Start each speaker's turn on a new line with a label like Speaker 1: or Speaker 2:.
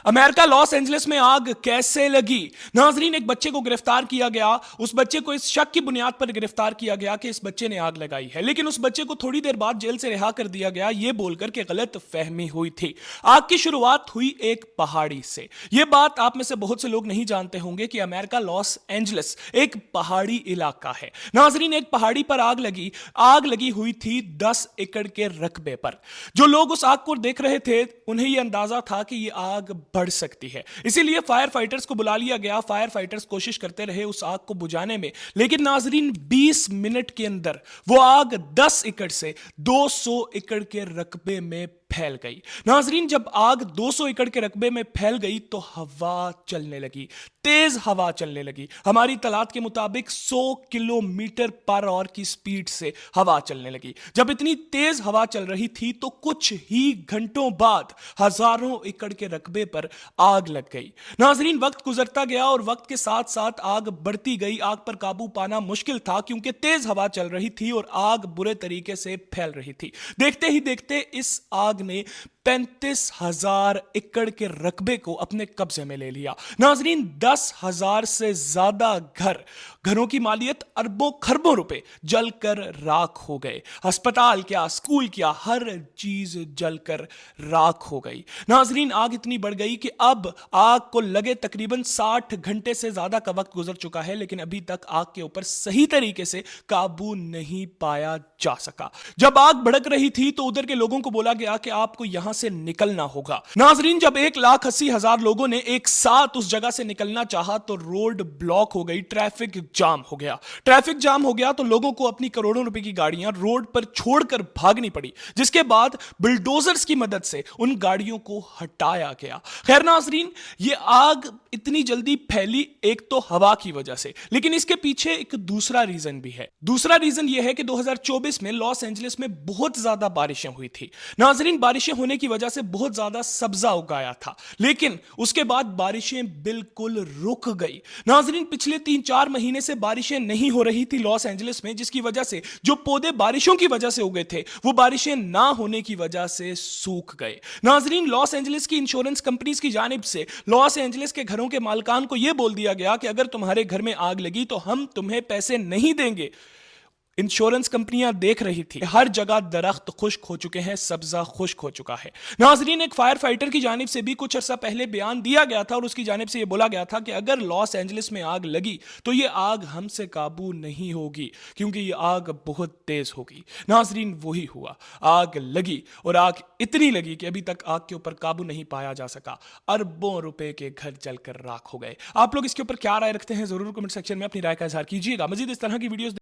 Speaker 1: America Los Angeles में आग कैसे लगी? नाजरीन, एक बच्चे को गिरफ्तार किया गया। उस बच्चे को इस शक की बुनियाद पर गिरफ्तार किया गया कि इस बच्चे ने आग लगाई है, लेकिन उस बच्चे को थोड़ी देर बाद जेल से रिहा कर दिया गया, यह बोलकर कि गलत फहमी हुई थी। आग की शुरुआत हुई एक पहाड़ी से। यह बात आप में से बहुत से लोग नहीं जानते होंगे कि अमेरिका लॉस एंजलिस एक पहाड़ी इलाका है। नाजरीन, एक पहाड़ी पर आग लगी हुई थी 10 एकड़ के रकबे पर। जो लोग उस आग को देख रहे थे, उन्हें यह अंदाजा था कि यह आग बढ़ सकती है, इसीलिए फायर फाइटर्स को बुला लिया गया। फायर फाइटर्स कोशिश करते रहे उस आग को बुझाने में, लेकिन नाजरीन 20 मिनट के अंदर वो आग 10 एकड़ से 200 एकड़ के रकबे में फैल गई। नाजरीन, जब आग 200 एकड़ के रकबे में फैल गई तो हवा चलने लगी, तेज हवा चलने लगी। हमारी तलात के मुताबिक 100 किलोमीटर पर आवर की स्पीड से हवा चलने लगी। जब इतनी तेज हवा चल रही थी तो कुछ ही घंटों बाद हजारों एकड़ के रकबे पर आग लग गई। नाजरीन, वक्त गुजरता गया और वक्त के साथ साथ आग बढ़ती गई। आग पर काबू पाना मुश्किल था क्योंकि तेज हवा चल रही थी और आग बुरे तरीके से फैल रही थी। देखते ही देखते इस आग ने 35,000 एकड़ के रकबे को अपने कब्जे में ले लिया। नाजरीन, 10,000 से ज्यादा घरों की मालियत अरबों खरबों रुपए जलकर राख हो गए। अस्पताल क्या, स्कूल क्या, हर चीज जलकर राख हो गई। नाजरीन, आग इतनी बढ़ गई कि अब आग को लगे तकरीबन 60 घंटे से ज्यादा का वक्त गुजर चुका है, लेकिन अभी तक आग के ऊपर सही तरीके से काबू नहीं पाया जा सका। जब आग भड़क रही थी तो उधर के लोगों को बोला गया कि आपको यहां से निकलना होगा। नाजरीन, जब 1,80,000 लोगों ने एक साथ उस जगह से निकलना चाहा तो रोड ब्लॉक हो गई, ट्रैफिक जाम हो गया। ट्रैफिक जाम हो गया तो लोगों को अपनी करोड़ों रुपए की गाड़ियां रोड पर छोड़कर भागनी पड़ी, जिसके बाद बुलडोजर्स की मदद से उन गाड़ियों को हटाया गया। खैर नाजरीन, ये आग इतनी जल्दी फैली एक तो हवा की वजह से, लेकिन इसके पीछे एक दूसरा रीजन भी है। दूसरा रीजन यह है कि 2024 में लॉस एंजलिस में बहुत ज्यादा बारिशें हुई थी। नाजरीन, बारिशें होने की वजह से बहुत ज्यादा सब्जा उगाया था, लेकिन उसके बाद बारिशें बिल्कुल रुक गई। नाजरीन, पिछले 3-4 महीने से बारिशें नहीं हो रही थी लॉस एंजलिस में, जिसकी वजह से जो पौधे बारिशों की वजह से उगे थे वो बारिशें ना होने की वजह से सूख गए। नाजरीन, लॉस एंजलिस की इंश्योरेंस कंपनीज की जानिब से लॉस एंजलिस के घरों के मालिकान को यह बोल दिया गया कि अगर तुम्हारे घर में आग लगी तो हम तुम्हें पैसे नहीं देंगे। इंश्योरेंस कंपनियां देख रही थी, हर जगह दरख्त खुश्क हो चुके हैं, सब्जा खुश्क हो चुका है। नाजरीन, एक फायर फाइटर की जानिब से भी कुछ अर्सा पहले बयान दिया गया था और उसकी जानिब से यह बोला गया था कि अगर लॉस एंजलिस में आग लगी तो यह आग हमसे काबू नहीं होगी क्योंकि यह आग बहुत तेज होगी। नाजरीन, वही हुआ, आग लगी और आग इतनी लगी कि अभी तक आग के ऊपर काबू नहीं पाया जा सका। अरबों रुपए के घर जलकर राख हो गए। आप लोग इसके ऊपर क्या राय रखते हैं, जरूर कमेंट सेक्शन में अपनी राय का इजहार कीजिएगा। मजीद इस तरह की वीडियोस